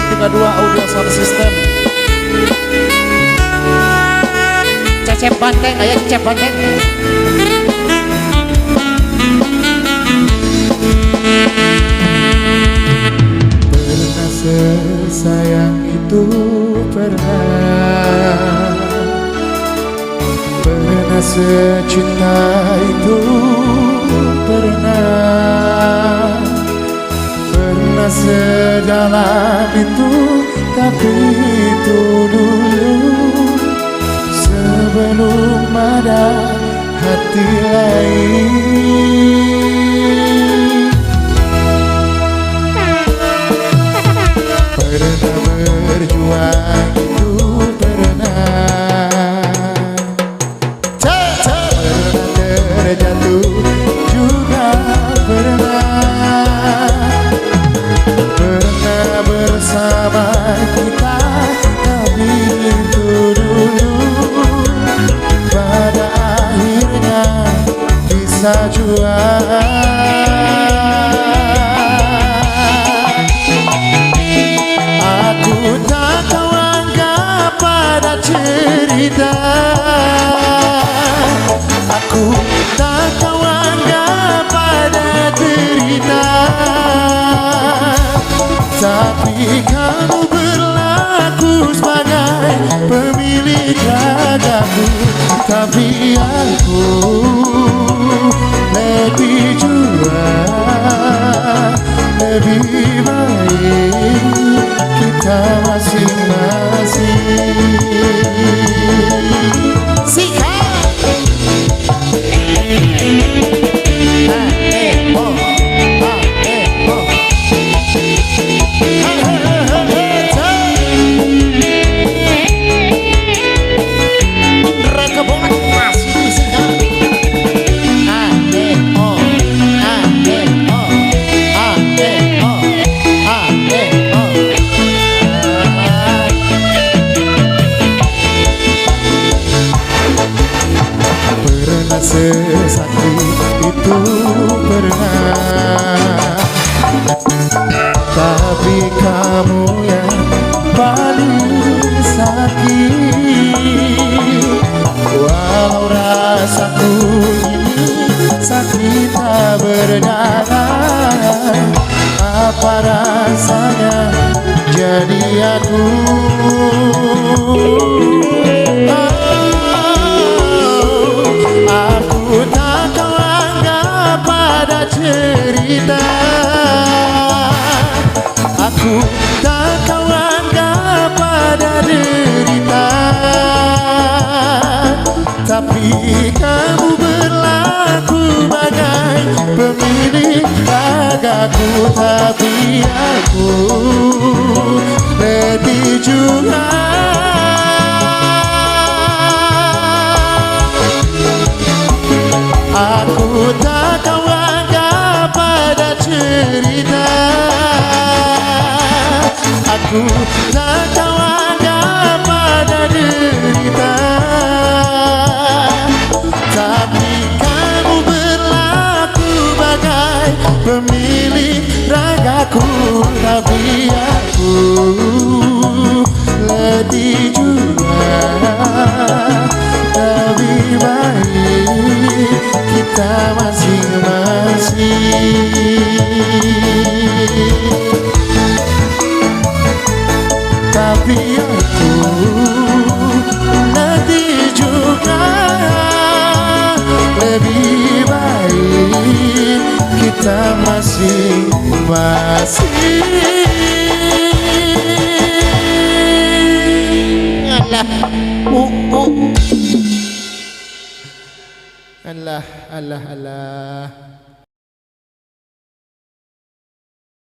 932 Audio Sound System. Cecep Banteng, aya Cecep Banteng. Pernah sesayang itu pernah secinta itu pernah sedalam itu, tapi itu dulu sebelum ada hati lain. Pernah berjuang itu pernah terjatuh juga pernah bersama kita, tapi itu dulu pada akhirnya bisa jual. Aku tak tahu anggap pada cerita, aku tak tahu anggap pada derita, tapi kamu berlaku sebagai pemilik ragaku. Tapi aku lebih jual, lebih baik kita masing-masing. Sesakit itu pernah, tapi kamu yang paling sakit. Walau rasaku ini sakit tak berdarah, apa rasanya jadi aku? Aku tak tahu anggap pada cerita, aku tak tahu anggap pada derita, tapi kamu berlaku bagai pemilik ragaku. Tapi aku letih juga. Aku tak tahu anggap pada cerita, aku tak tahu anggap pada derita, tapi kamu berlaku bagai pemilik ragaku. Tapi aku letih juga, lebih baik kita masing-masing. Tapi aku letih juga, lebih baik kita masing-masing. Allah, Allah, Allah.